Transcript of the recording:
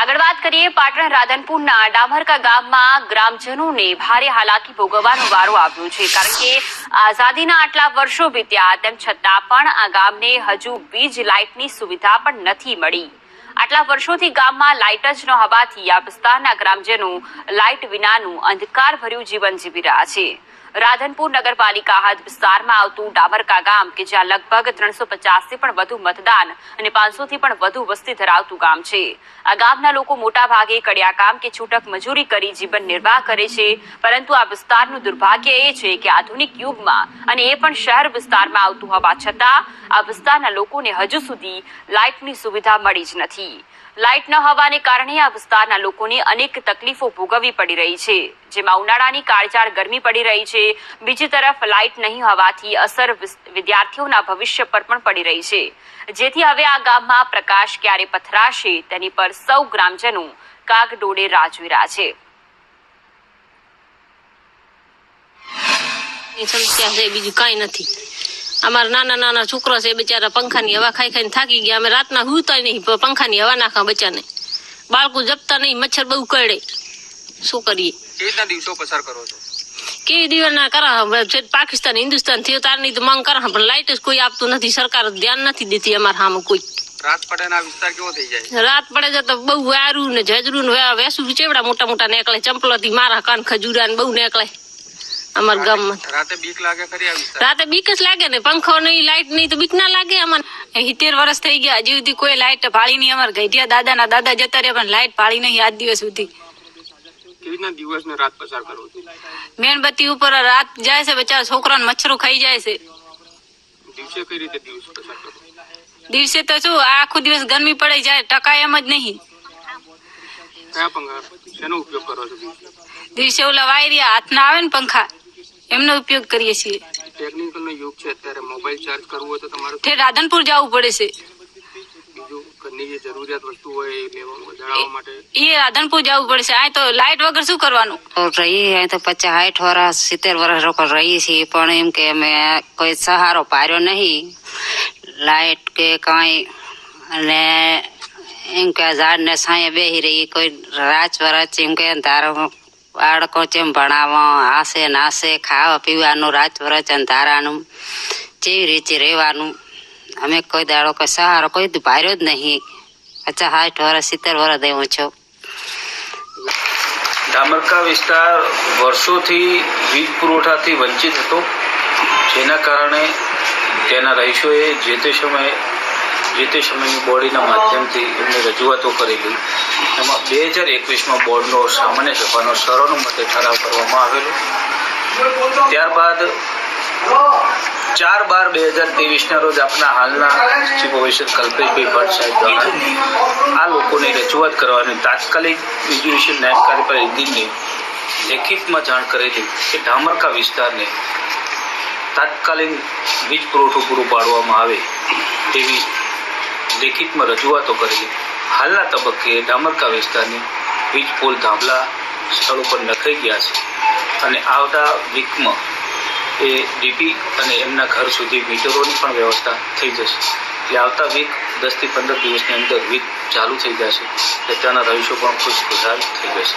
આગળ વાત કરીએ પાટણ રાધનપુરના ડામરકા ગામમાં ગ્રામજનોને ભારે હાલાકી ભોગવવાનો વારો આવ્યો છે, કારણ કે આઝાદીના આટલા વર્ષો વીત્યા તેમ છતાં પણ આ ગામને હજુ વીજ લાઇટની સુવિધા પણ નથી મળી। આટલા વર્ષોથી ગામમાં લાઇટ જ ન હોવાથી આ વિસ્તારના ગ્રામજનો લાઇટ વિનાનું અંધકારભર્યું જીવન જીવી રહ્યા છે। રાધનપુર નગરપાલિકા હદ વિસ્તારમાં આવતું ડામરકા ગામ કે જ્યાં લગભગ 350 થી પણ વધુ મતદાન અને 500 થી પણ વધુ વસ્તી ધરાવતું ગામ છે। આ ગામના લોકો મોટા ભાગે કડિયા કામ કે છૂટક મજૂરી કરી જીવન નિર્વાહ કરે છે, પરંતુ આ વિસ્તારનું દુર્ભાગ્ય એ છે કે આધુનિક યુગમાં અને એ પણ શહેર વિસ્તારમાં આવતું હોવા છતાં આ વિસ્તારના લોકોને હજુ સુધી લાઇટની સુવિધા મળી જ નથી। લાઇટ ન હોવાને કારણે આ વિસ્તારના લોકોને અનેક તકલીફો ભોગવવી પડી રહી છે, જેમાં ઉનાળાની કાળઝાળ ગરમી પડી રહી છે। બીજી તરફ લાઇટ નહીં હોવાથી અસર વિદ્યાર્થીઓના ભવિષ્ય પર પણ પડી રહી છે, જેથી હવે આ ગામમાં પ્રકાશ ક્યારે પથરાશે તેની પર સૌ ગ્રામજનો કાગડોળે રાહ જોઈ રહ્યા છે। સમસ્યા છે, બીજું કાંઈ નથી। અમારા નાના નાના છોકરા છે, બિચારા પંખાની હવા ખાઈ ખાઈને થાકી ગયા। અમે રાતના હુતા નહીં, પંખાની હવા નાખા બચ્ચાને। બાળકો જપતા નહીં, મચ્છર બહુ કરડે, શું કરીએ? કેવી દિવસો પસાર કરો છો? કેવી દિવસના કરા પાકિસ્તાન હિન્દુસ્તાન થયો તારની તો માંગ કરા, પણ લાઇટ જ કોઈ આપતું નથી। સરકાર ધ્યાન નથી દેતી અમારા સામે કોઈ। રાત પડે ના વિસ્તાર કેવો થઈ જાય? રાત પડે તો બહુ વારું ને જજરું ને વેસું ચેવડા મોટા મોટા નીકળે, ચંપલોથી મારા કાન ખજૂરા ને બહુ નીકળે અમારા ગામમાં। રાતે બીક લાગે ખરી આ વિસ્તાર? રાતે બીક જ લાગે ને, પંખો નહીં લાઇટ નહીં તો બીક ના લાગે અમને। 70 વર્ષ થઈ ગયા, હજી સુધી કોઈ લાઇટ ભાળી નહીં। અમારા ગઈઢિયા દાદાના દાદા જતા રહ્યા પણ લાઇટ ભાળી નહીં આજ દિવસ સુધી। કેવી રીતના દિવસ ને રાત પસાર કરો છો? મેણબત્તી ઉપર રાત જાય છે, બચારા છોકરાને મચ્છરો ખાઈ જાય છે। દિવસે કઈ રીતે દિવસ પસાર કરો? દિવસે તો શું આખો દિવસ ગરમી પડે જાય, ટકાય એમ જ નહીં। કયા પંખા શેનો ઉપયોગ કરો છો? દિવસે ઓલા વાયરિયા હાથના આવે ને પંખા, એમનો ઉપયોગ કરીએ છીએ। ટેકનિકલ નો યુગ છે અત્યારે, મોબાઈલ ચાર્જ કરવું હોય તો તમારે તે રાધનપુર જવું પડે છે। બીજું ઘરની જે જરૂરિયાત વસ્તુ હોય એ જણાવવા માટે એ રાધનપુર જવું પડે છે। આ તો લાઇટ વગર શું કરવાનું? રહીએ તો 50 60 વર્ષ 70 વર્ષ રોકડ રહીએ છીએ, પણ એમ કે અમે કોઈ સહારો પાર્યો નહીં લાઇટ કે કાંઈ, અને એમ કે ઝાડને છાંયે બેસી રહી, કોઈ રાચ વરાચ એમ કે તારો બાળકો જેમ ભણાવવા આશે નાશે, ખાવા પીવાનું રાચ વરચ અંધારાનું જેવી રીતે રહેવાનું। અમે કોઈ દાડો કોઈ સહારો કોઈ ભાર્યો જ નહીં। 50 60 વર્ષ 70 વર્ષ દેવું છું। ડામરકા વિસ્તાર વર્ષોથી વીજ પુરવઠાથી વંચિત હતો, જેના કારણે તેના રહીશોએ જે તે સમયની બોડીના માધ્યમથી એમને રજૂઆતો કરેલી। એમાં 2021માં બોર્ડનો સામાન્ય સભાનો સર્વાનુમતે ઠરાવ કરવામાં આવેલો। ત્યારબાદ 4/12/2023ના રોજ આપણા હાલના ચીફ ઓફિસર કલ્પેશભાઈ ભટ્ટ સાહેબ દ્વારા આ લોકોની રજૂઆત કરવાની તાત્કાલિક વીજ નાયબ કાર્યપાલક ઇજનેરને લેખિતમાં જાણ કરેલી કે ડામરકા વિસ્તારને તાત્કાલિક વીજ પુરવઠો પૂરો પાડવામાં આવે તેવી લેખિતમાં રજૂઆતો કરેલી। હાલના તબક્કે ડામરકા વિસ્તારની વીજ પોલ થાંભલા સ્થળ ઉપર નખાઈ ગયા છે, અને આવતા વીકમાં એ ડીપી અને એમના ઘર સુધી મીટરોની પણ વ્યવસ્થા થઈ જશે। એટલે આવતા વીક 10 થી 15 દિવસની અંદર વીજ ચાલુ થઈ જશે, એટલે ત્યાંના રહીશો પણ ખુશખુશાલ થઈ જશે।